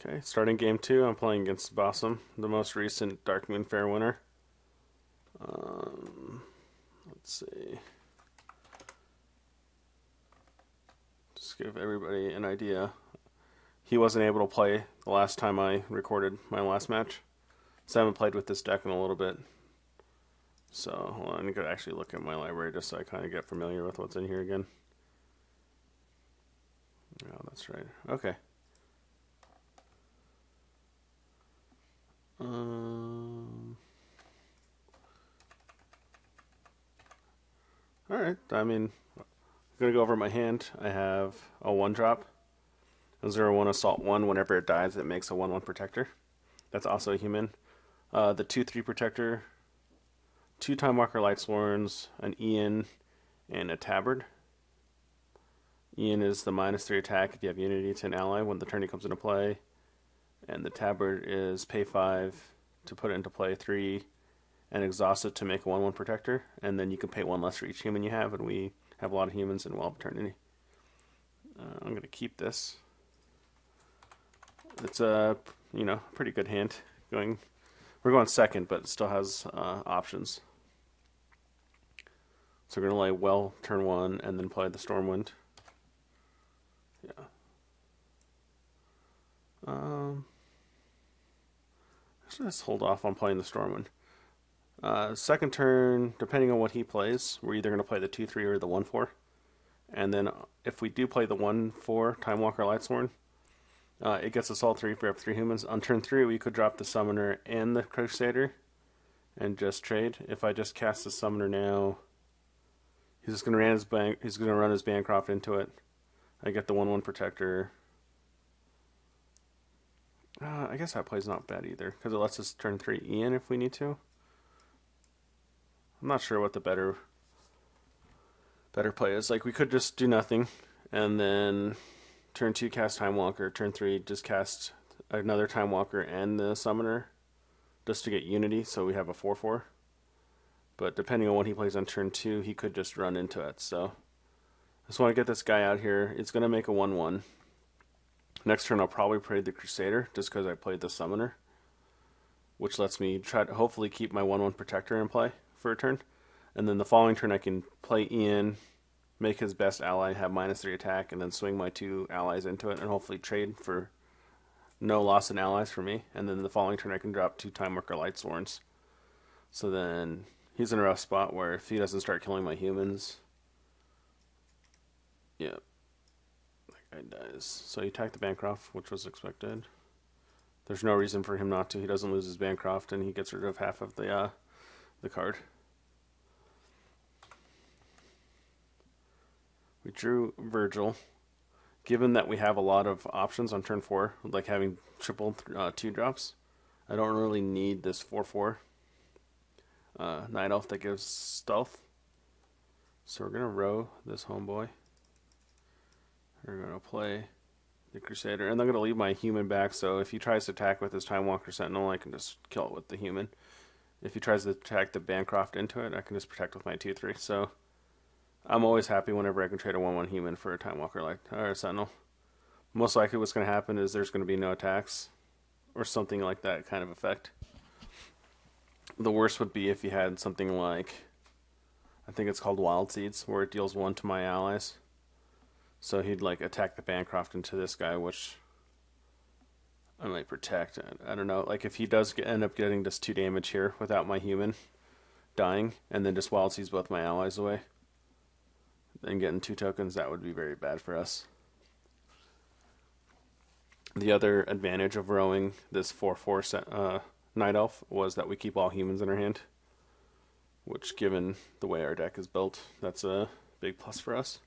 Okay, starting game two, I'm playing against Bossum, the most recent Dark Moon Fair winner. Um, let's see. Just give everybody an idea. He wasn't able to play the last time I recorded my last match, so I haven't played with this deck in a little bit. So hold on, I need to actually look at my library just so I kind of get familiar with what's in here again. Oh, that's right. Okay. All right. I mean, I'm gonna go over my hand. I have a one drop, a 0/1 assault one. Whenever it dies, it makes a 1/1 protector. That's also a human. The 2/3 protector, two Time Walker Lightsworns, an Ian, and a Tabard. Ian is the -3 attack if you have Unity to an ally when the turn he comes into play, and the Tabard is pay 5 to put it into play 3 and exhaust it to make a 1/1 protector, and then you can pay one less for each human you have, and we have a lot of humans in Well Eternity. I'm going to keep this. It's a pretty good hand. We're going second, but it still has options. So we're going to lay Well turn 1 and then play the Stormwind. Yeah. Let's hold off on playing the Stormwind. Second turn, depending on what he plays, we're either going to play the 2/3 or the 1/4. And then if we do play the 1/4 Time Walker Lightsworn, it gets us all three if we have 3 humans. On turn 3, we could drop the Summoner and the Crusader and just trade. If I just cast the Summoner now, he's just going to run his Bancroft into it. I get the 1/1 Protector. I guess that play's not bad either, because it lets us turn 3 Ian if we need to. I'm not sure what the better play is. Like, we could just do nothing, and then turn 2 cast Time Walker, turn 3 just cast another Time Walker and the Summoner, just to get Unity, so we have a 4/4. But depending on what he plays on turn 2, he could just run into it. So I just want to get this guy out here. It's going to make a 1/1. Next turn I'll probably play the Crusader, just because I played the Summoner, which lets me try to hopefully keep my 1/1 Protector in play for a turn. And then the following turn I can play Ian, make his best ally have -3 attack, and then swing my 2 allies into it and hopefully trade for no loss in allies for me. And then the following turn I can drop 2 Time Worker Lightsworns. So then he's in a rough spot where if he doesn't start killing my humans, yeah, that guy dies. So he attacked the Bancroft, which was expected. There's no reason for him not to. He doesn't lose his Bancroft, and he gets rid of half of the card. We drew Virgil. Given that we have a lot of options on turn 4, like having triple 2 drops, I don't really need this 4/4 Night Elf that gives stealth. So we're going to row this homeboy. We're going to play the Crusader, and I'm going to leave my human back, so if he tries to attack with his Time Walker Sentinel, I can just kill it with the human. If he tries to attack the Bancroft into it, I can just protect with my 2/3. So I'm always happy whenever I can trade a 1/1 human for a Time Walker or a Sentinel. Most likely what's going to happen is there's going to be no attacks or something like that kind of effect. The worst would be if you had something like, I think it's called Wild Seeds, where it deals 1 to my allies. So he'd like attack the Bancroft into this guy, which I might protect. I don't know. Like, if he does end up getting just 2 damage here without my human dying, and then just Wild Seeds both my allies away, and getting 2 tokens, that would be very bad for us. The other advantage of rowing this 4/4 Night Elf was that we keep all humans in our hand, which, given the way our deck is built, that's a big plus for us.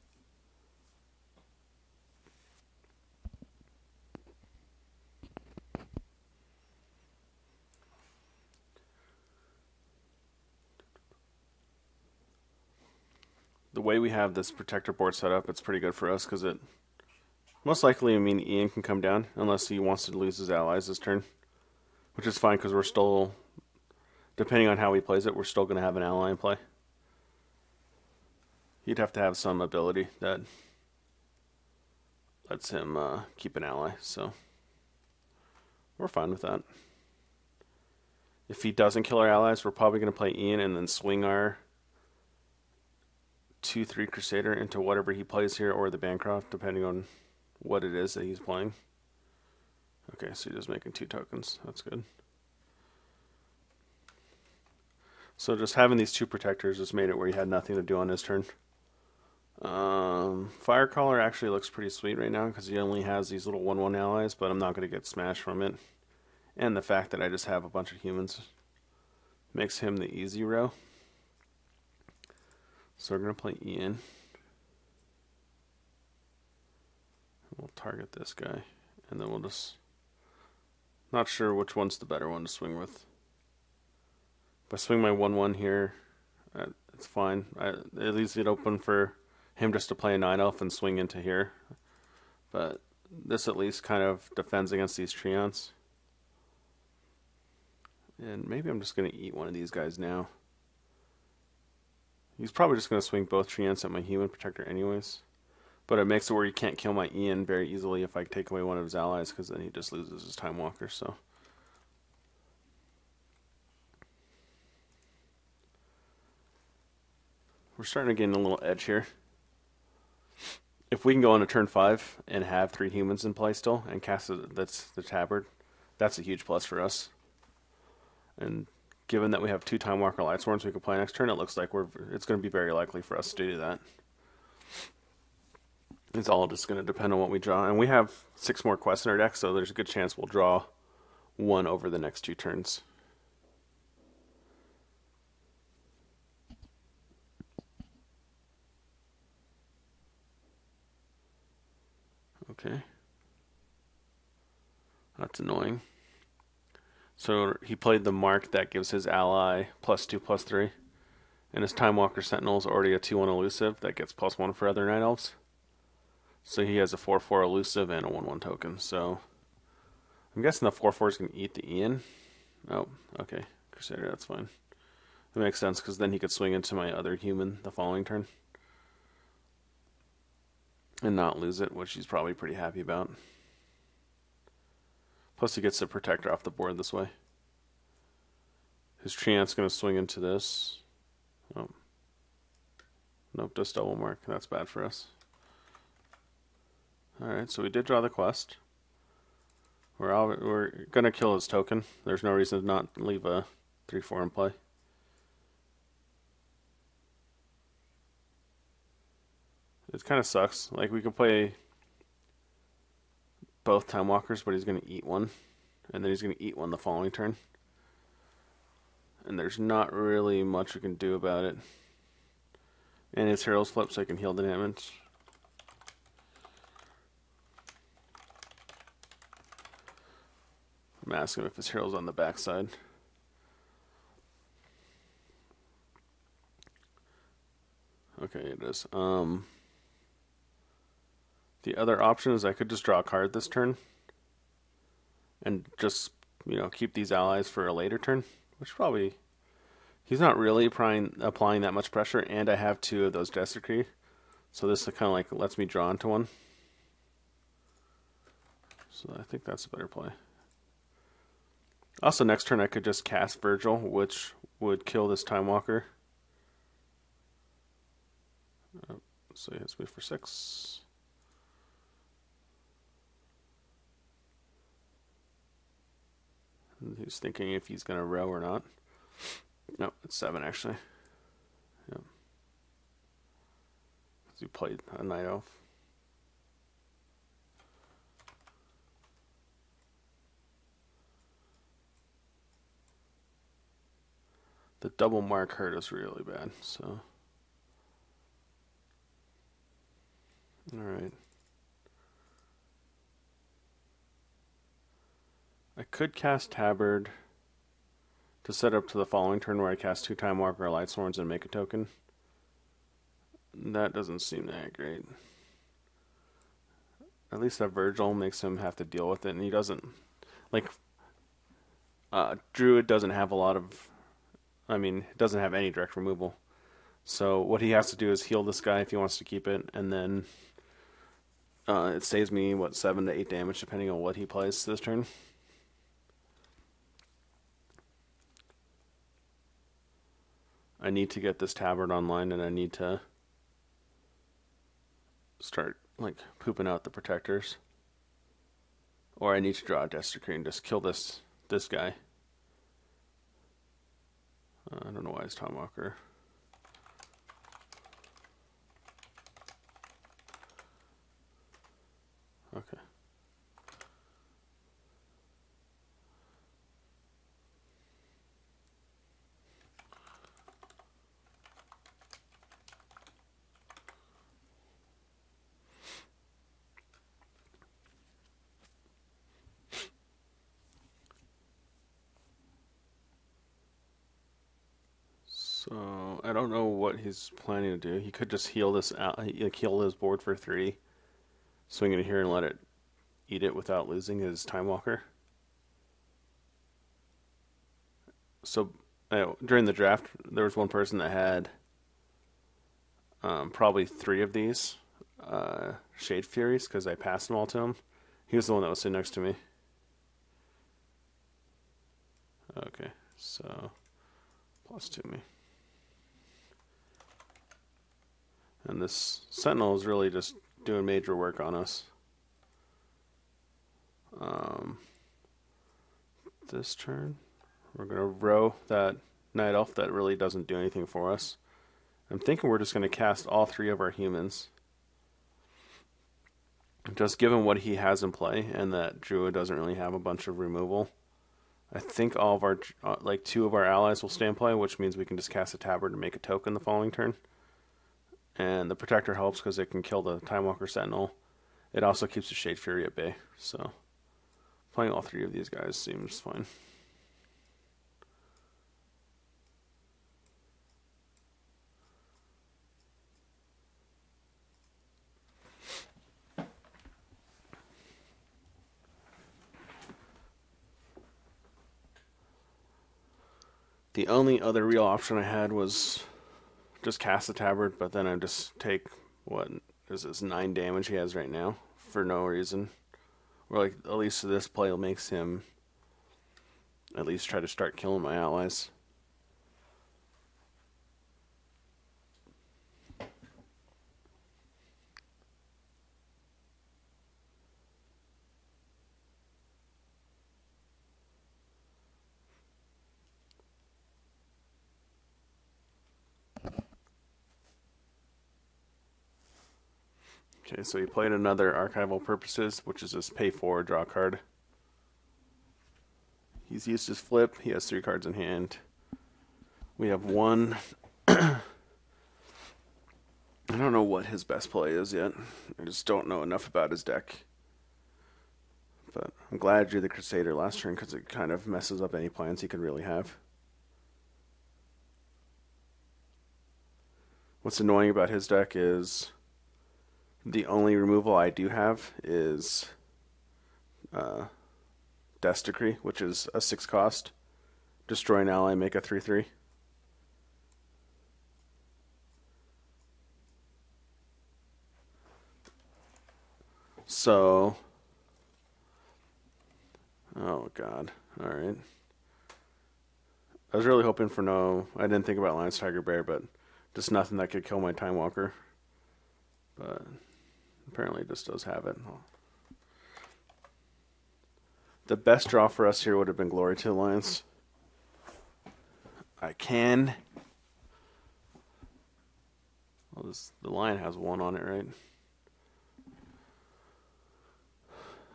The way we have this protector board set up, it's pretty good for us, because it most likely, Ian can come down unless he wants to lose his allies this turn, which is fine because we're still, depending on how he plays it, we're still going to have an ally in play. He'd have to have some ability that lets him keep an ally. So We're fine with that. If he doesn't kill our allies, we're probably going to play Ian and then swing our 2/3 Crusader into whatever he plays here, or the Bancroft, depending on what it is that he's playing. Okay, so he's just making 2 tokens. That's good. So just having these 2 protectors just made it where he had nothing to do on his turn. Firecaller actually looks pretty sweet right now because he only has these little 1/1 allies, but I'm not going to get smashed from it. And the fact that I just have a bunch of humans makes him the easy row. So we're going to play Ian. We'll target this guy, and then we'll just... Not sure which one's the better one to swing with. If I swing my 1/1 here, it's fine. It leaves it open for him just to play a 9-elf and swing into here. But this at least kind of defends against these Treants. And maybe I'm just going to eat one of these guys now. He's probably just going to swing both Treants at my human protector anyways. But it makes it where you can't kill my Ian very easily if I take away one of his allies, because then he just loses his Time Walker. So we're starting to gain a little edge here. If we can go on to turn 5 and have 3 humans in play still and cast that's the Tabard, that's a huge plus for us. And given that we have 2 Time Walker Lightsworns we can play next turn, it looks like it's going to be very likely for us to do that. It's all just going to depend on what we draw. And we have 6 more quests in our deck, so there's a good chance we'll draw 1 over the next 2 turns. Okay. That's annoying. So he played the Mark that gives his ally +2/+3. And his Time Walker Sentinel is already a 2/1 elusive that gets +1 for other Night Elves. So he has a 4/4 elusive and a 1/1 token. So I'm guessing the 4/4 is going to eat the Ian. Oh, okay. Crusader, that's fine. That makes sense because then he could swing into my other human the following turn. And not lose it, which he's probably pretty happy about. Plus he gets the protector off the board this way. His Treant's going to swing into this. Oh. Nope, just double mark. That's bad for us. Alright, so we did draw the quest. We're going to kill his token. There's no reason to not leave a 3/4 in play. It kind of sucks. Like, we could play both Time Walkers, but he's going to eat one. And then he's going to eat one the following turn. And there's not really much we can do about it. And his Heroes flip so I can heal the damage. I'm asking if his Heroes on the backside. Okay, it is. The other option is I could just draw a card this turn. And just, keep these allies for a later turn. Which probably... He's not really applying that much pressure, and I have 2 of those Desecree. So this kind of like lets me draw into one. So I think that's a better play. Also, next turn I could just cast Virgil, which would kill this Time Walker. So he hits me for 6. And he's thinking if he's going to row or not. No, it's 7 actually. Yep. Because he played a Night Elf. The double mark hurt us really bad, so. Alright. I could cast Tabard to set up to the following turn where I cast 2 Time Walker Lightsworns and make a token. That doesn't seem that great. At least that Virgil makes him have to deal with it, and he doesn't. Like, Druid doesn't have a lot of... doesn't have any direct removal. So what he has to do is heal this guy if he wants to keep it, and then it saves me, 7 to 8 damage depending on what he plays this turn. I need to get this tabard online, and I need to start like pooping out the protectors. Or I need to draw a Death Decree and just kill this guy. I don't know why it's Tom Walker. Okay. So I don't know what he's planning to do. He could just heal this out, heal his board for 3, swing it here and let it eat it without losing his Time Walker. So during the draft, there was one person that had probably 3 of these Shade Furies because I passed them all to him. He was the one that was sitting next to me. Okay, so plus 2 me. And this Sentinel is really just doing major work on us. This turn, we're going to row that Night Elf that really doesn't do anything for us. I'm thinking we're just going to cast all 3 of our humans. Just given what he has in play, and that Druid doesn't really have a bunch of removal. I think all of our, 2 of our allies will stay in play, which means we can just cast a tabard and make a token the following turn. And the Protector helps because it can kill the Time Walker Sentinel. It also keeps the Shade Fury at bay. So playing all 3 of these guys seems fine. The only other real option I had was just cast the tabard, but then I just take, what is this, 9 damage he has right now for no reason. Or at least this play makes him at least try to start killing my allies. Okay, so he played another Archival Purposes, which is just pay 4, draw a card. He's used his flip. He has 3 cards in hand. We have 1. I don't know what his best play is yet. I just don't know enough about his deck. But I'm glad I drew the Crusader last turn because it kind of messes up any plans he could really have. What's annoying about his deck is the only removal I do have is Death Decree, which is a 6 cost. Destroy an ally, make a 3/3. So, oh god, alright. I was really hoping for I didn't think about Lion's Tiger Bear, but just nothing that could kill my Time Walker. But apparently it just does have it. The best draw for us here would have been Glory to the Lions. I can. Well, the lion has 1 on it, right?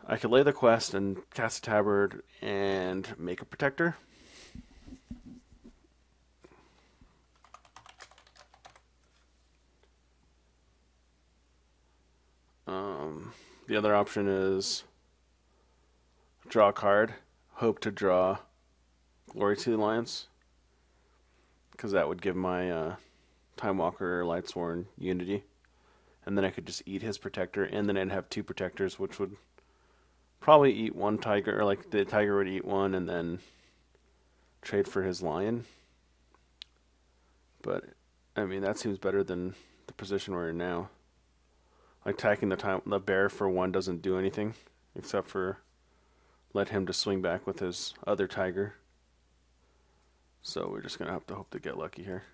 I could lay the quest and cast a tabard and make a protector. The other option is draw a card, hope to draw Glory to the Lions, because that would give my Time Walker Lightsworn Unity, and then I could just eat his protector, and then I'd have 2 protectors, which would probably eat 1 tiger, or the tiger would eat 1 and then trade for his lion. But I mean, that seems better than the position we're in now. Like attacking the bear for 1 doesn't do anything except for let him just swing back with his other tiger. So we're just gonna have to hope to get lucky here.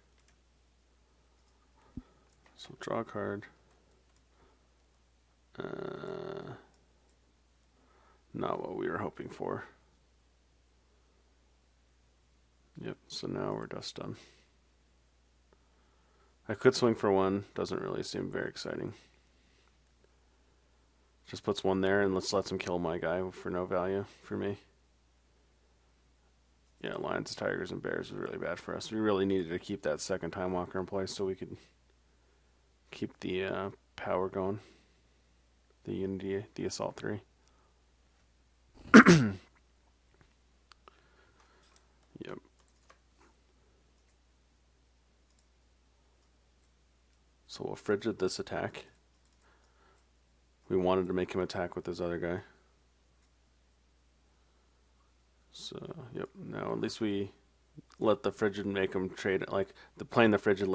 So draw a card. Not what we were hoping for. Yep, so now we're just done. I could swing for one, doesn't really seem very exciting. Just puts one there and let's let him kill my guy for no value for me. Yeah, lions, tigers, and bears was really bad for us. We really needed to keep that second time walker in place so we could keep the power going. The unity, the assault 3. Yep. So we'll frigid this attack. We wanted to make him attack with this other guy. So, yep. Now at least we let the frigid make him trade. Like playing the frigid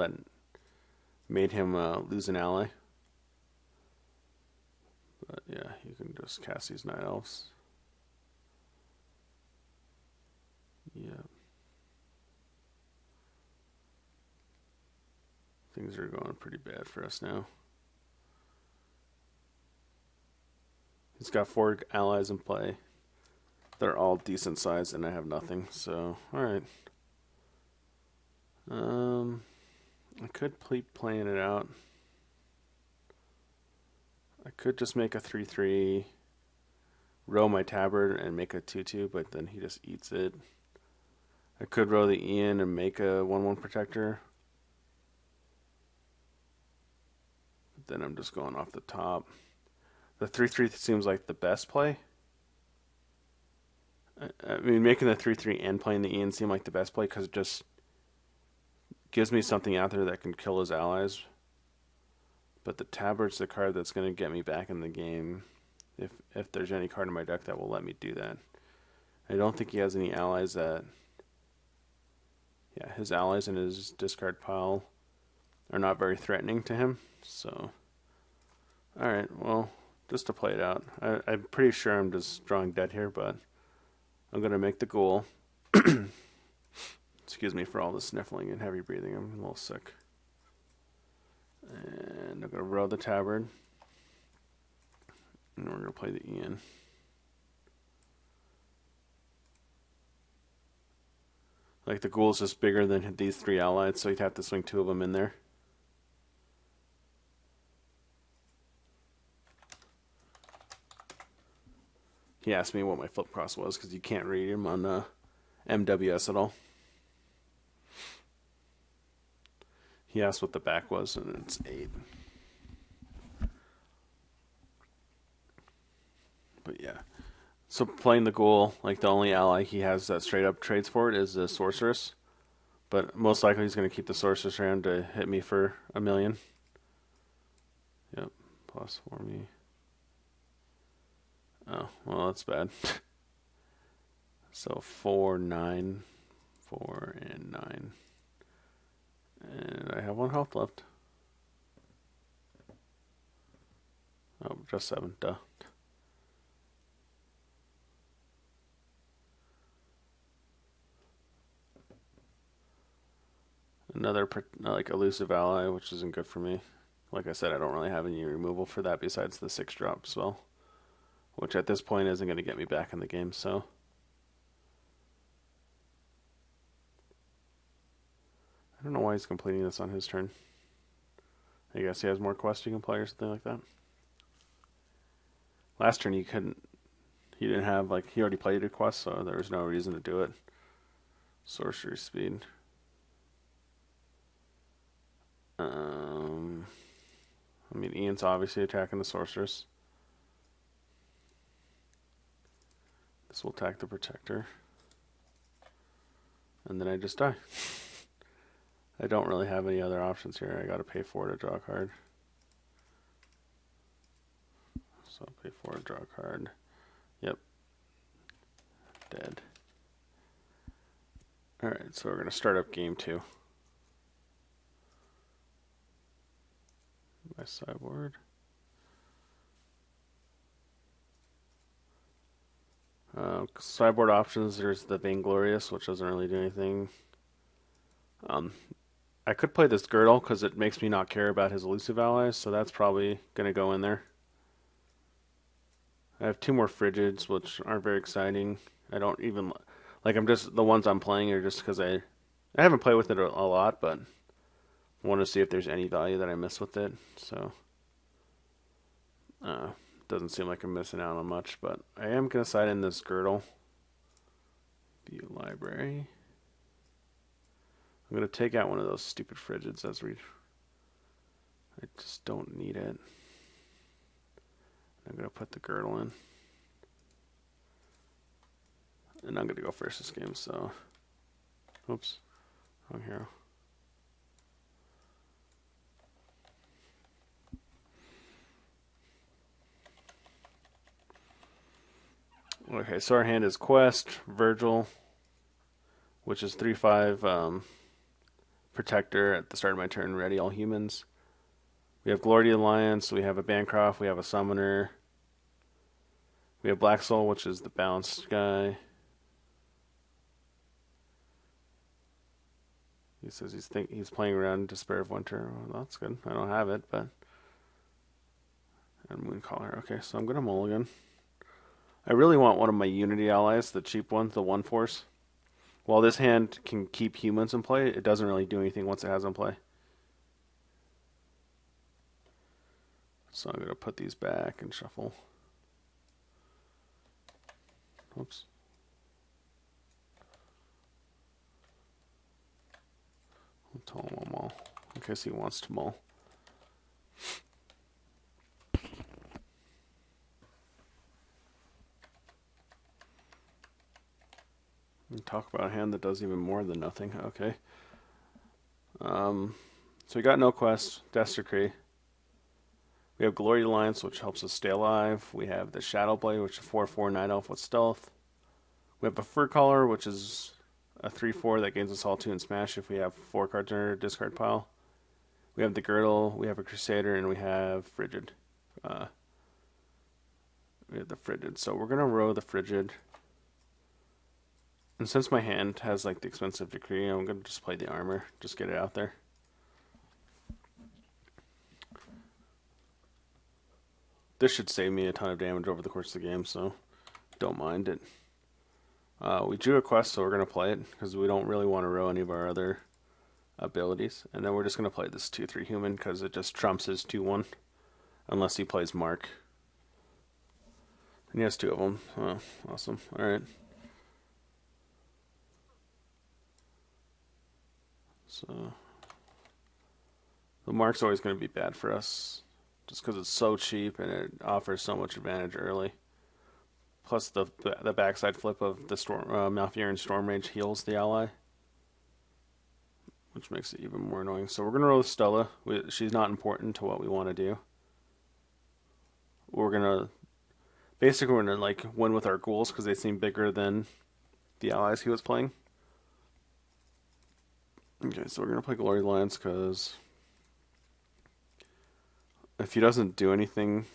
made him lose an ally. But yeah, you can just cast these night elves. Yeah. Things are going pretty bad for us now. He's got 4 allies in play. They're all decent size, and I have nothing. So, all right. I could keep playing it out. I could just make a 3/3, row my tabard, and make a 2/2, but then he just eats it. I could row the Ian and make a 1/1 protector. But then I'm just going off the top. The 3/3 seems like the best play. I mean, making the 3/3 and playing the Ian seem like the best play because it just gives me something out there that can kill his allies. But the tabard's the card that's going to get me back in the game if there's any card in my deck that will let me do that. I don't think he has any allies that... Yeah, his allies in his discard pile are not very threatening to him. So, alright, well, just to play it out. I'm pretty sure I'm just drawing dead here, but I'm going to make the ghoul. Excuse me for all the sniffling and heavy breathing. I'm a little sick. And I'm going to row the tabard. And we're going to play the Ian. Like the ghoul's just bigger than these 3 allies, so you'd have to swing 2 of them in there. He asked me what my flip cross was because you can't read him on MWS at all. He asked what the back was, and it's 8. But yeah. So playing the ghoul, like the only ally he has that straight up trades for it is the sorceress. But most likely he's going to keep the sorceress around to hit me for 1,000,000. Yep, plus for me. Oh, well, that's bad. So 4, 9, 4, and 9. And I have 1 health left. Oh, just 7, duh. Another like elusive ally, which isn't good for me. Like I said, I don't really have any removal for that besides the 6-drop spell, which at this point isn't going to get me back in the game. So I don't know why he's completing this on his turn. I guess he has more quests he can play or something like that. Last turn he couldn't. He didn't have, like, he already played a quest, so there was no reason to do it. Sorcery speed. I mean, Ian's obviously attacking the sorceress. This will attack the protector. And then I just die. I don't really have any other options here. I gotta pay 4 to draw a card. So pay 4 to draw a card. Yep. Dead. Alright, so we're gonna start up game 2. My sideboard. Sideboard options, there's the Vainglorious, which doesn't really do anything. I could play this Girdle because it makes me not care about his elusive allies, so that's probably going to go in there. I have two more Frigids, which aren't very exciting. I don't even like. I'm just the ones I'm playing are just because I haven't played with it a lot, but I want to see if there's any value that I miss with it. So uh, doesn't seem like I'm missing out on much, but I am gonna side in this Girdle. View library. I'm gonna take out one of those stupid Frigids as we. I just don't need it. I'm gonna put the Girdle in. And I'm going to go first this game, so... Oops. Wrong hero. Okay, so our hand is Quest, Virgil, which is 3/5 Protector at the start of my turn, ready all humans. We have Glory Alliance, we have a Bancroft, we have a Summoner. We have Black Soul, which is the balanced guy. He says he's playing around Despair of Winter. Well, that's good. I don't have it, but... And Mooncaller. Okay, so I'm going to mulligan. I really want one of my Unity allies, the cheap one, the One Force. While this hand can keep humans in play, it doesn't really do anything once it has in play. So I'm going to put these back and shuffle. Oops. I'll tell him I'll mull, in case he wants to mull. And talk about a hand that does even more than nothing. Okay. So we got no quest, Death Decree. We have Glory Alliance, which helps us stay alive. We have the Shadow Blade, which is 4/4 Night Elf with stealth. We have a Fur Collar, which is a 3/4 that gains us all 2 in Smash if we have 4 cards in our discard pile. We have the Girdle, we have a Crusader, and we have Frigid. We have the Frigid. So we're going to row the Frigid. And since my hand has like the expensive Decree, I'm going to just play the Armor. Just get it out there. This should save me a ton of damage over the course of the game, so don't mind it. We drew a quest, so we're going to play it, because we don't really want to row any of our other abilities. And then we're just going to play this 2/3 human, because it just trumps his 2/1, unless he plays Mark. And he has 2 of them. Oh, awesome. Alright. So, the Mark's always going to be bad for us, just because it's so cheap and it offers so much advantage early. Plus the backside flip of the Malfurion Storm Rage heals the ally, which makes it even more annoying. So we're going to roll with Stella. She's not important to what we want to do. We're going to... Basically, we're going to like win with our ghouls because they seem bigger than the allies he was playing. Okay, so we're going to play Glory Alliance because if he doesn't do anything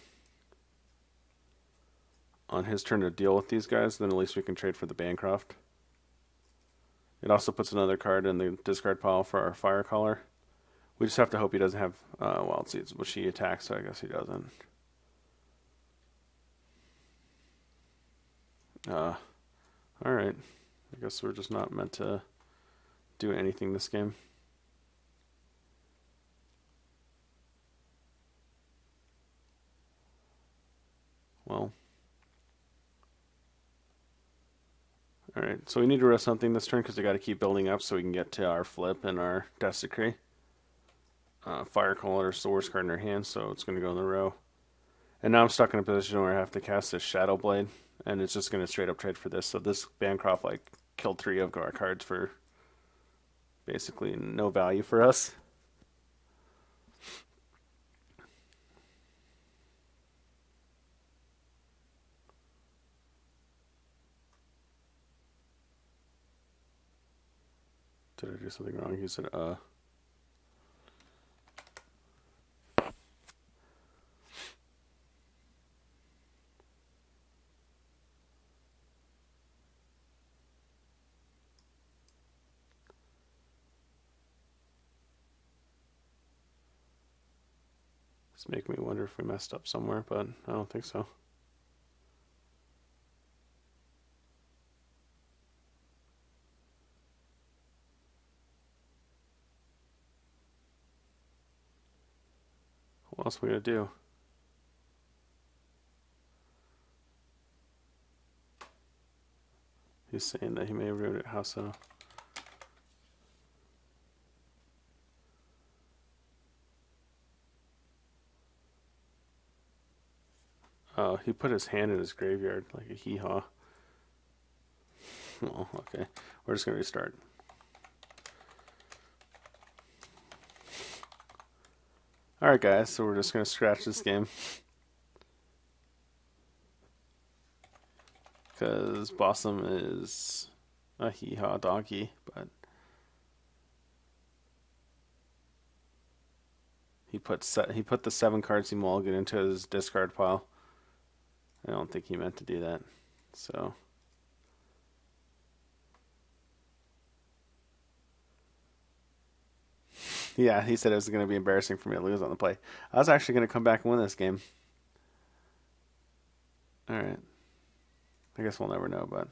on his turn to deal with these guys, then at least we can trade for the Bancroft. It also puts another card in the discard pile for our Fire Caller. We just have to hope he doesn't have Wild Seeds, which he attacks, so I guess he doesn't. Alright. I guess we're just not meant to do anything this game. Well. Alright, so we need to rest something this turn because we got to keep building up so we can get to our flip and our Death Decree. Fire Caller is the worst card in our hand, so it's going to go in the row. And now I'm stuck in a position where I have to cast this Shadow Blade, and it's just going to straight up trade for this. So this Bancroft like killed 3 of our cards for basically no value for us. Did I do something wrong? He said, It's making me wonder if we messed up somewhere, but I don't think so. What else are we gonna do? He's saying that he may have ruined it. How so? Oh, he put his hand in his graveyard like a hee-haw. Oh, okay. We're just gonna restart. Alright guys, so we're just gonna scratch this game. Because Bossum is a hee-haw donkey, but he put the 7 cards he mulliganed into his discard pile. I don't think he meant to do that. So yeah, he said it was going to be embarrassing for me to lose on the play. I was actually going to come back and win this game. All right. I guess we'll never know, but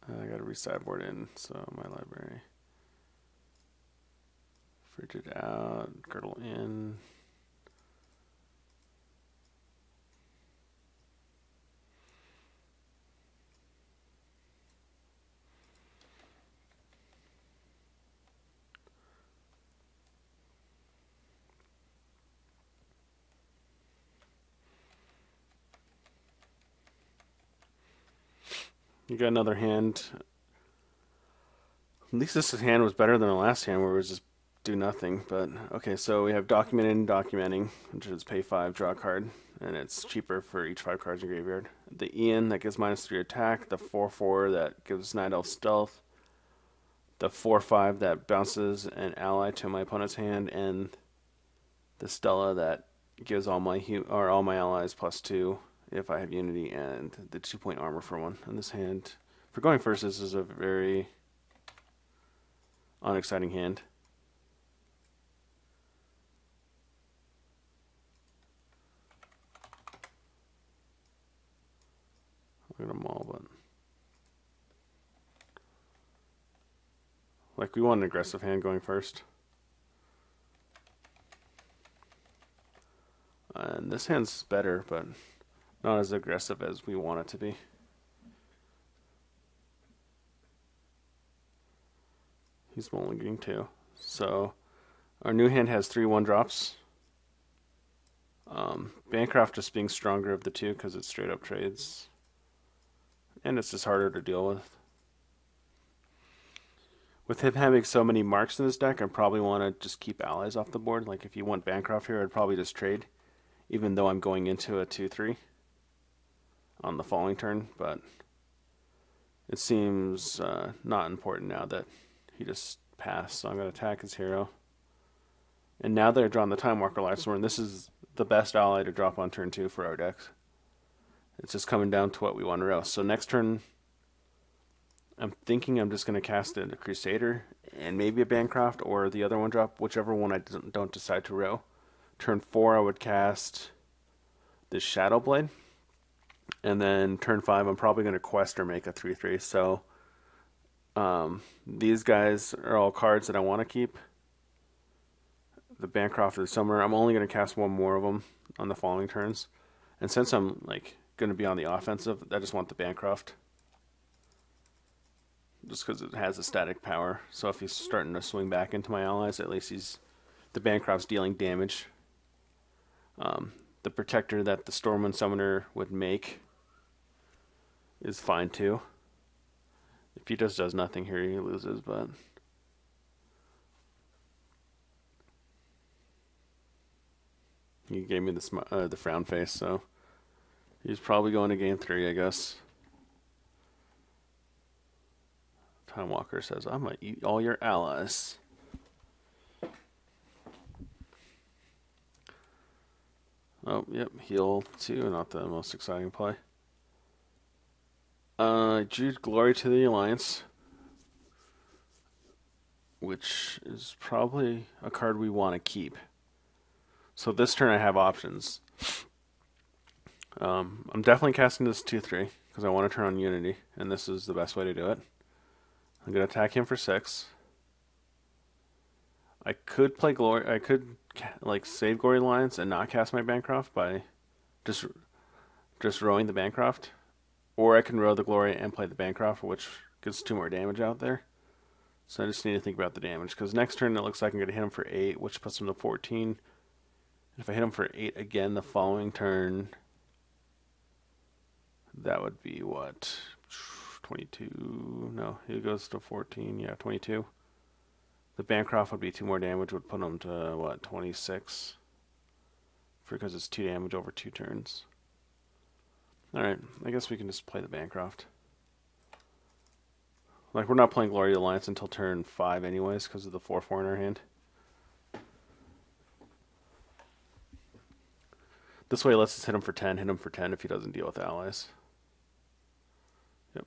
I got to re-sideboard in, so my library. Frigid out, girdle in. You got another hand. At least this hand was better than the last hand where it was just do nothing. But okay, so we have documenting and documenting, which is pay 5, draw a card, and it's cheaper for each 5 cards in your graveyard. The Ian that gives -3 attack, the 4/4 that gives Night Elf stealth, the 4/5 that bounces an ally to my opponent's hand, and the Stella that gives all my allies +2 if I have Unity, and the 2-point armor for 1 in this hand. For going first, this is a very unexciting hand. Look at them all, but like we want an aggressive hand going first. And this hand's better, but not as aggressive as we want it to be. He's mulliganing too. So our new hand has 3 1-drops. Bancroft just being stronger of the two because it's straight up trades. And it's just harder to deal with. With him having so many marks in his deck, I probably want to just keep allies off the board. Like if you want Bancroft here, I'd probably just trade, even though I'm going into a 2-3 on the following turn. But it seems not important now that he just passed. So I'm going to attack his hero. And now they're drawing the Time Walker Lifestorm. This is the best ally to drop on turn 2 for our decks. It's just coming down to what we want to row. So next turn, I'm thinking I'm just going to cast a Crusader and maybe a Bancroft or the other 1-drop, whichever one I don't decide to row. Turn 4, I would cast this Shadow Blade. And then turn 5, I'm probably going to quest or make a 3-3. So these guys are all cards that I want to keep. The Bancroft or the Summoner, I'm only going to cast 1 more of them on the following turns. And since I'm like going to be on the offensive, I just want the Bancroft. Just because it has a static power. So if he's starting to swing back into my allies, at least the Bancroft's dealing damage. The Protector that the Stormwind Summoner would make is fine too. If he just does nothing here, he loses, but he gave me the frown face, so he's probably going to game 3, I guess. Time Walker says, I'm going to eat all your allies. Oh, yep, heal 2, not the most exciting play. I drew Glory to the Alliance, which is probably a card we want to keep. So this turn I have options. I'm definitely casting this 2/3 because I want to turn on Unity, and this is the best way to do it. I'm going to attack him for 6. I could play Glory. I could like save Glory Alliance and not cast my Bancroft by just rowing the Bancroft, or I can row the Glory and play the Bancroft, which gets 2 more damage out there. So I just need to think about the damage because next turn it looks like I'm going to hit him for 8, which puts him to 14. And if I hit him for 8 again the following turn, that would be what? 22? No, he goes to 14. Yeah, 22. The Bancroft would be 2 more damage, would put him to what? 26. Because it's 2 damage over 2 turns. Alright, I guess we can just play the Bancroft. Like, we're not playing Glory Alliance until turn 5 anyways, because of the 4/4 in our hand. This way it lets us hit him for 10 if he doesn't deal with allies. Yep.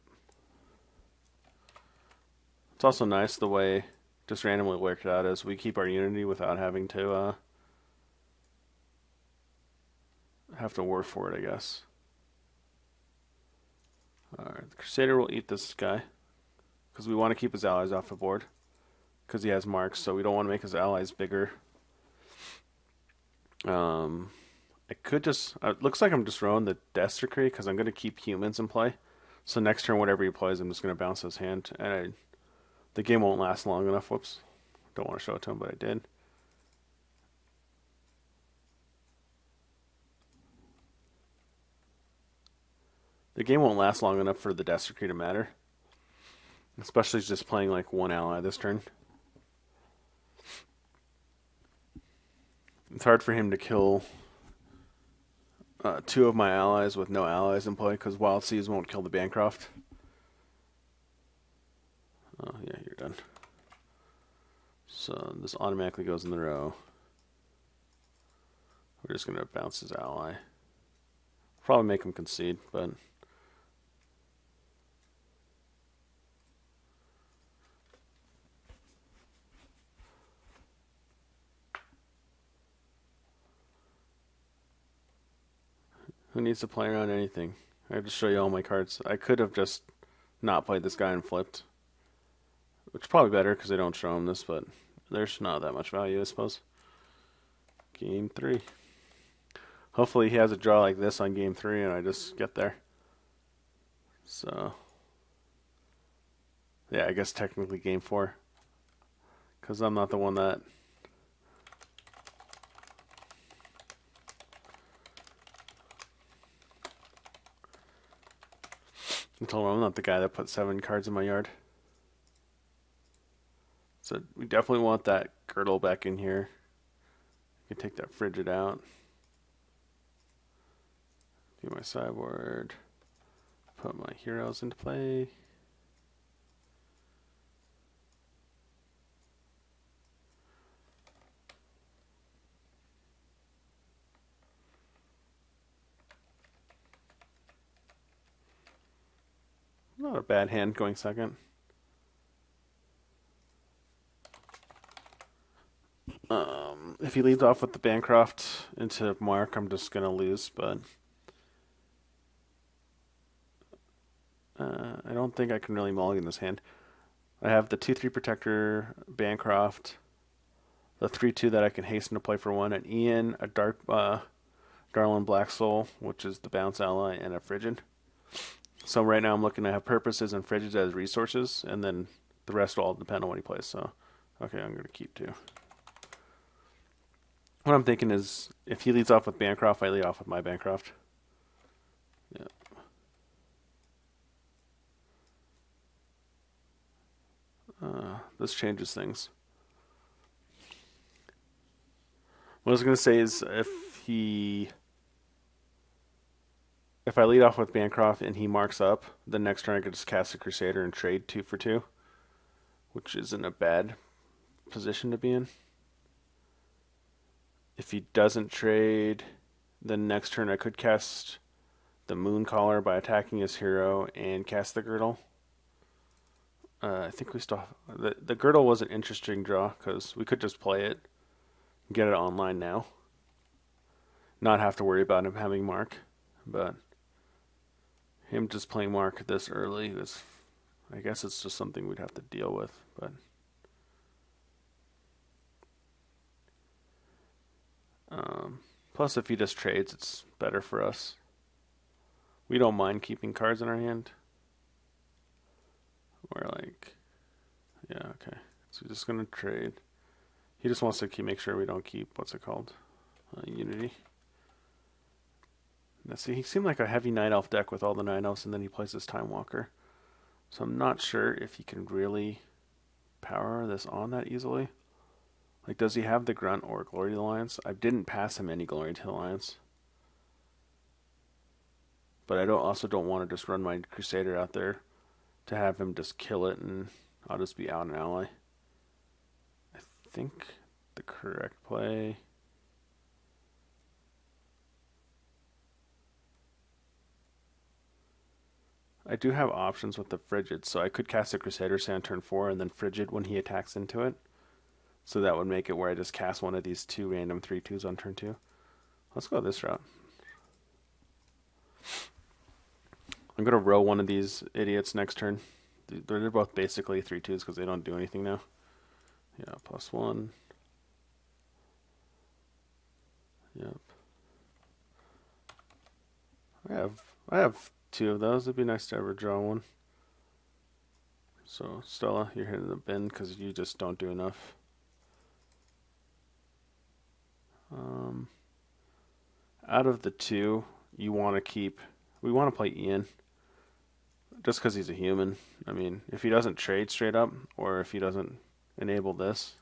It's also nice the way just randomly worked out is we keep our Unity without having to have to work for it, I guess. Alright, the Crusader will eat this guy because we want to keep his allies off the board because he has marks, so we don't want to make his allies bigger. I could just... it looks like I'm just throwing the Death Decree because I'm going to keep humans in play. So next turn, whatever he plays, I'm just going to bounce his hand. And the game won't last long enough. Whoops. Don't want to show it to him, but I did. The game won't last long enough for the Death Decree to matter. Especially just playing like one ally this turn. It's hard for him to kill 2 of my allies with no allies in play because Wild Seas won't kill the Bancroft. Oh, yeah, you're done. So this automatically goes in the row. We're just going to bounce his ally. Probably make him concede, but... who needs to play around anything? I have to show you all my cards. I could have just not played this guy and flipped. Which is probably better because they don't show him this, but there's not that much value, I suppose. Game 3. Hopefully he has a draw like this on game 3 and I just get there. So, yeah, I guess technically game 4. Because I'm not the one that... I told him I'm not the guy that put 7 cards in my yard. So we definitely want that girdle back in here. You can take that frigid out. Do my sideboard. Put my heroes into play. Not a bad hand going second. If he leads off with the Bancroft into Mark, I'm just going to lose, but I don't think I can really mulligan this hand. I have the 2/3 Protector, Bancroft, the 3/2 that I can hasten to play for 1, an Ian, a Darlin Black Soul, which is the bounce ally, and a Frigid. So right now I'm looking to have purposes and Frigids as resources, and then the rest will all depend on what he plays. So, okay, I'm going to keep 2. What I'm thinking is, if he leads off with Bancroft, I lead off with my Bancroft. Yeah. This changes things. What I was going to say is, if I lead off with Bancroft and he marks up, the next turn I could just cast a Crusader and trade 2 for 2, which isn't a bad position to be in. If he doesn't trade, then next turn I could cast the Moon Collar by attacking his hero and cast the Girdle. I think we still the Girdle was an interesting draw because we could just play it, get it online now, not have to worry about him having Mark, but him just playing Mark this early is, I guess it's just something we'd have to deal with, but plus if he just trades, it's better for us. We don't mind keeping cards in our hand. We're like, yeah, okay. So he's just gonna trade. He just wants to make sure we don't keep, what's it called? Unity. Now see, he seemed like a heavy Night Elf deck with all the Night Elves, and then he plays his Time Walker. So I'm not sure if he can really power this on that easily. Like, does he have the Grunt or Glory to the Alliance? I didn't pass him any Glory to the Alliance. But I also don't want to just run my Crusader out there to have him just kill it and I'll just be out an ally. I think the correct play... I do have options with the Frigid, so I could cast a Crusader, say on turn 4, and then Frigid when he attacks into it. So that would make it where I just cast one of these 2 random 3/2s on turn 2. Let's go this route. I'm going to row one of these idiots next turn. They're both basically 3/2s because they don't do anything now. Yeah, +1. Yep. I have 2 of those. It'd be nice to ever draw one. So, Stella, you're hitting the bin because you just don't do enough. Out of the 2, you want to keep... We want to play Ian. Just because he's a human. I mean, if he doesn't trade straight up, or if he doesn't enable this,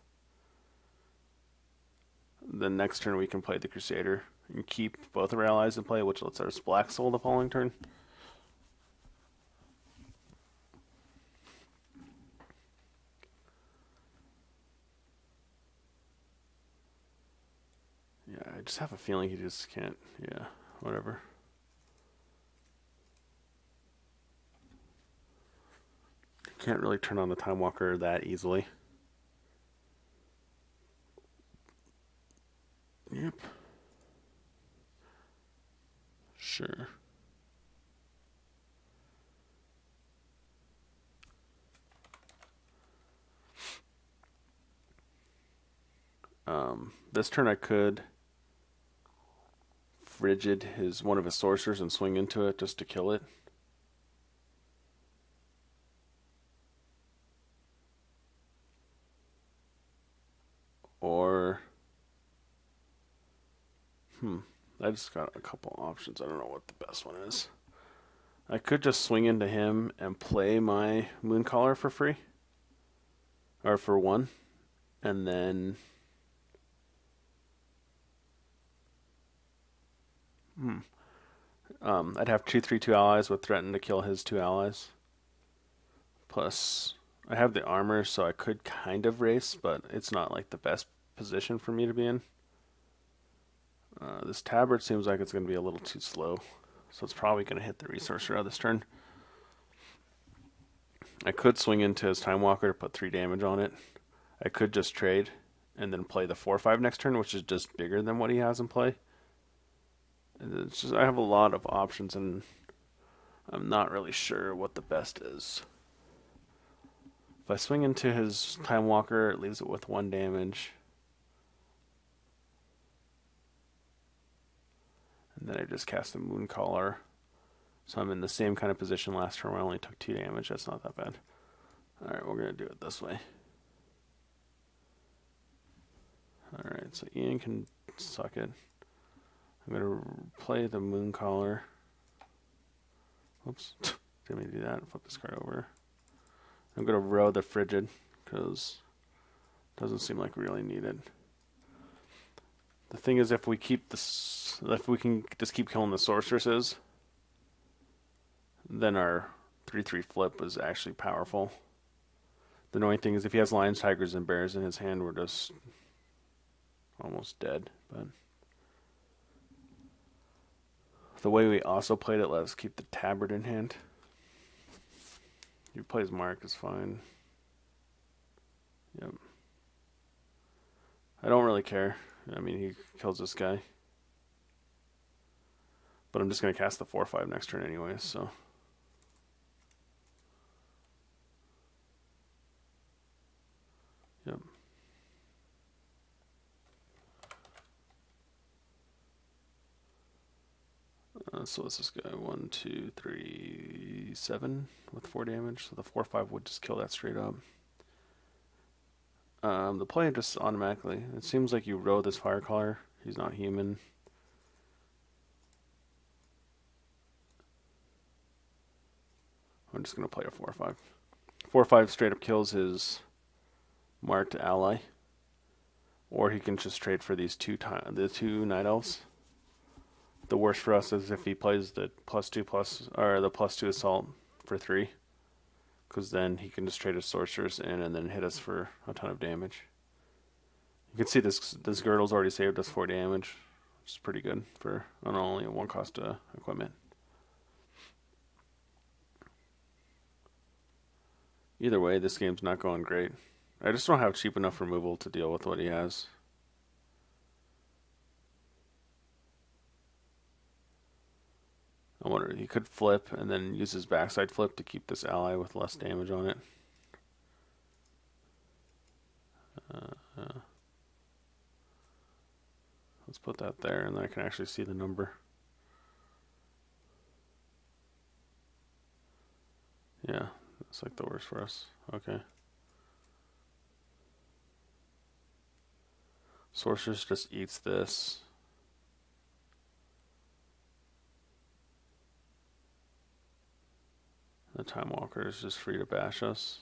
then next turn we can play the Crusader and keep both of our allies in play, which lets us Black Soul the following turn. Yeah, I just have a feeling he just can't. Yeah, whatever. Can't really turn on the Time Walker that easily. Yep. Sure. This turn I could Frigid one of his sorcerers and swing into it just to kill it. Or I just got a couple options. I don't know what the best one is. I could just swing into him and play my Mooncaller for free. Or for 1. And then... I'd have 2/3/2 allies with threaten to kill his 2 allies. Plus, I have the armor, so I could kind of race, but it's not like the best position for me to be in. This Tabard seems like it's going to be a little too slow, so it's probably going to hit the Resource Row this turn. I could swing into his Time Walker to put 3 damage on it. I could just trade and then play the 4/5 next turn, which is just bigger than what he has in play. It's just, I have a lot of options, and I'm not really sure what the best is. If I swing into his Time Walker, it leaves it with 1 damage. And then I just cast a Mooncaller. So I'm in the same kind of position last turn where I only took 2 damage. That's not that bad. Alright, we're going to do it this way. Alright, so Ian can suck it. I'm going to play the Mooncaller. Oops, didn't mean to do that. Flip this card over. I'm going to row the Frigid because it doesn't seem like we really need it. The thing is, if we keep this, if we can just keep killing the sorceresses, then our 3/3 flip is actually powerful. The annoying thing is, if he has lions, tigers, and bears in his hand, we're just almost dead. But The way we also played it, let us keep the tabard in hand. He plays Mark is fine. Yep. I don't really care. I mean, he kills this guy. But I'm just going to cast the 4/5 next turn anyways, so. Yep. So what's this guy? 1, 2, 3, 7 with 4 damage. So the 4/5 would just kill that straight up. The play just automatically. It seems like you row this Firecaller. He's not human. I'm just going to play a 4/5. 4/5 straight up kills his marked ally. Or he can just trade for these the two Night Elves. The worst for us is if he plays the +2 or the +2 assault for 3, because then he can just trade his sorcerers in and then hit us for a ton of damage. You can see this girdle's already saved us 4 damage, which is pretty good for only a 1-cost equipment. Either way, this game's not going great. I just don't have cheap enough removal to deal with what he has. I wonder, he could flip and then use his backside flip to keep this ally with less damage on it. Let's put that there, and then I can actually see the number. Yeah, that's like the worst for us. Okay. Sorceress just eats this. The Time Walker is just free to bash us.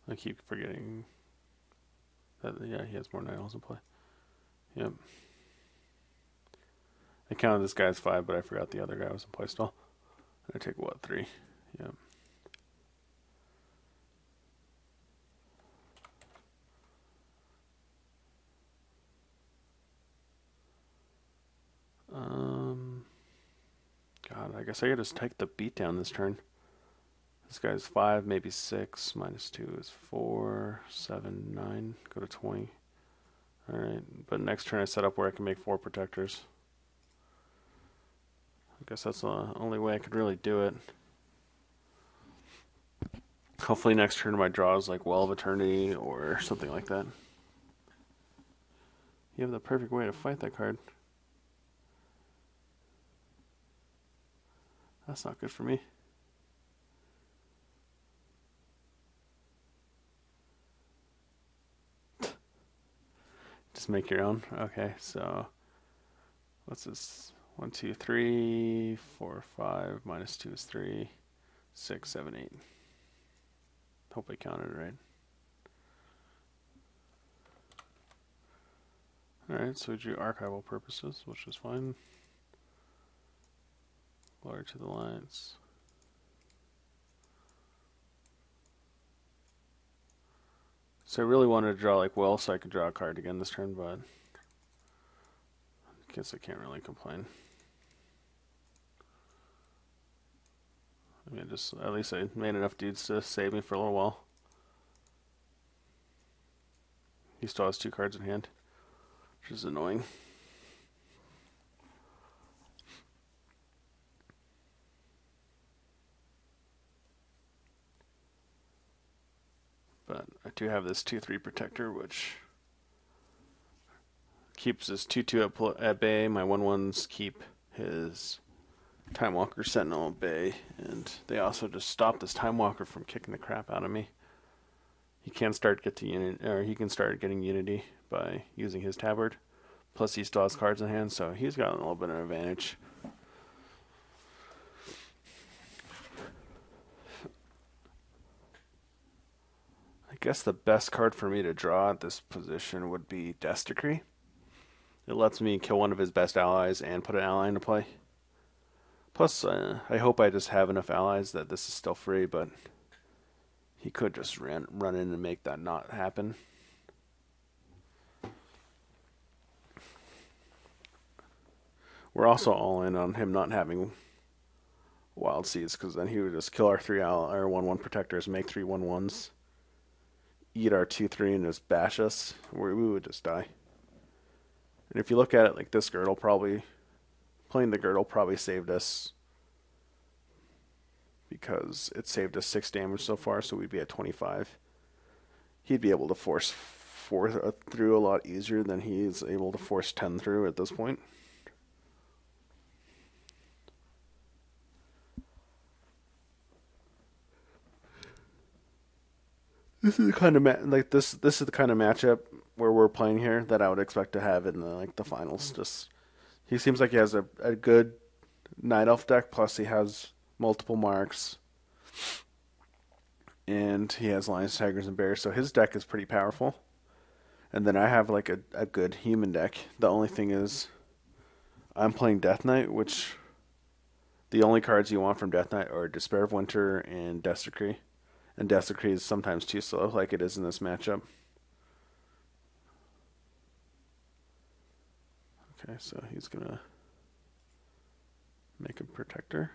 I keep forgetting that, yeah, he has more Night Elves in play. Yep. I counted this guy as 5, but I forgot the other guy was in play still. I take what, 3? Yep. God, I guess I could just take the beat down this turn. This guy's 5, maybe 6. -2 is 4, 7, 9. Go to 20. Alright, but next turn I set up where I can make 4 protectors. I guess that's the only way I could really do it. Hopefully next turn my draw is like Well of Eternity or something like that. You have the perfect way to fight that card. That's not good for me. Just make your own. Okay, so what's this? 1, 2, 3, 4, 5. -2 is 3. 6, 7, 8. Hope I counted it right. Alright, so we drew archival purposes, which is fine. Glory to the Lights. So I really wanted to draw like Will so I could draw a card again this turn, but I guess I can't really complain. I mean, just at least I made enough dudes to save me for a little while. He still has 2 cards in hand, which is annoying. But I do have this 2/3 protector, which keeps his 2/2 at bay. My 1/1s keep his Time Walker Sentinel at bay, and they also just stop this Time Walker from kicking the crap out of me. He can start he can start getting Unity by using his tabard. Plus, he still has cards in hand, so he's got a little bit of an advantage. I guess the best card for me to draw at this position would be Death Decree. It lets me kill one of his best allies and put an ally into play. Plus, I hope I just have enough allies that this is still free, but he could just run in and make that not happen. We're also all in on him not having wild seeds, because then he would just kill our 1/1 protectors, make 3/1/1s, eat our 2/3, and just bash us. We would just die. And if you look at it like this, playing the girdle probably saved us, because it saved us 6 damage so far, so we'd be at 25. He'd be able to force 4 through a lot easier than he is able to force 10 through at this point. This is the kind of this is the kind of matchup where we're playing here that I would expect to have in the finals. Just he seems like he has a good Night Elf deck, plus he has multiple marks, and he has Lions, Tigers, and Bears, so his deck is pretty powerful. And then I have like a good human deck. The only thing is, I'm playing Death Knight, which the only cards you want from Death Knight are Despair of Winter and Death Decree. And Death Decree is sometimes too slow, like it is in this matchup. Okay, so he's gonna make a protector.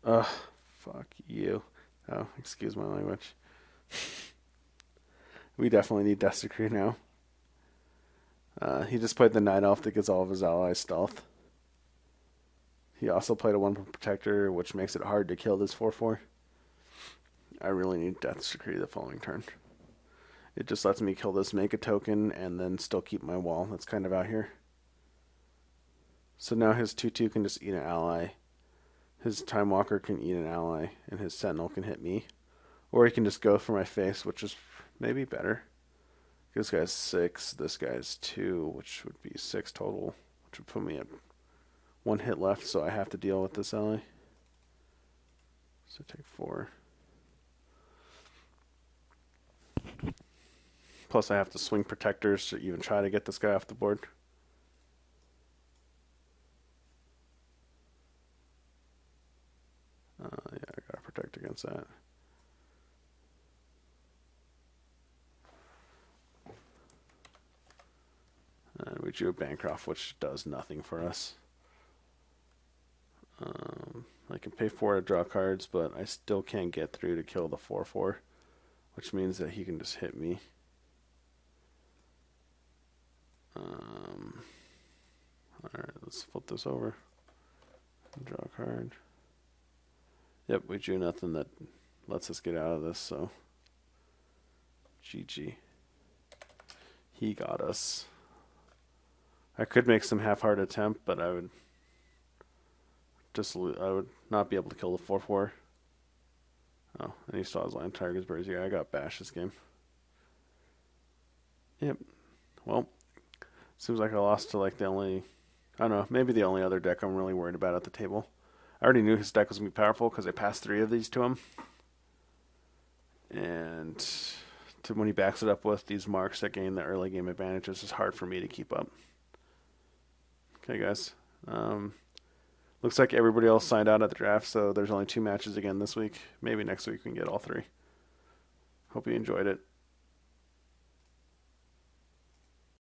Ugh, fuck you. Oh, excuse my language. We definitely need Death Decree now. He just played the Night Elf that gets all of his allies stealth. He also played a 1 protector, which makes it hard to kill this 4/4. I really need Death Decree the following turn. It just lets me kill this, make a token, and then still keep my wall. That's kind of out here. So now his 2/2 can just eat an ally. His Time Walker can eat an ally, and his Sentinel can hit me. Or he can just go for my face, which is maybe better. This guy's 6, this guy's 2, which would be 6 total, which would put me at 1 hit left, so I have to deal with this ally. So take 4. Plus I have to swing protectors to even try to get this guy off the board. Yeah, I gotta protect against that. And we drew a Bancroft, which does nothing for us. I can pay 4 to draw cards, but I still can't get through to kill the 4/4, which means that he can just hit me. Alright, let's flip this over. Draw a card. Yep, we drew nothing that lets us get out of this, so GG. He got us. I could make some half-hearted attempt, but I would not be able to kill the 4/4. Oh, and he still has Lion, Tigers, Birds. Yeah, I got bashed this game. Yep. Well, seems like I lost to like the only, I don't know, maybe the only other deck I'm really worried about at the table. I already knew his deck was going to be powerful because I passed 3 of these to him. And when he backs it up with these marks that gain the early game advantage, it's just hard for me to keep up. Okay, guys. Looks like everybody else signed out at the draft, so there's only 2 matches again this week. Maybe next week we can get all 3. Hope you enjoyed it.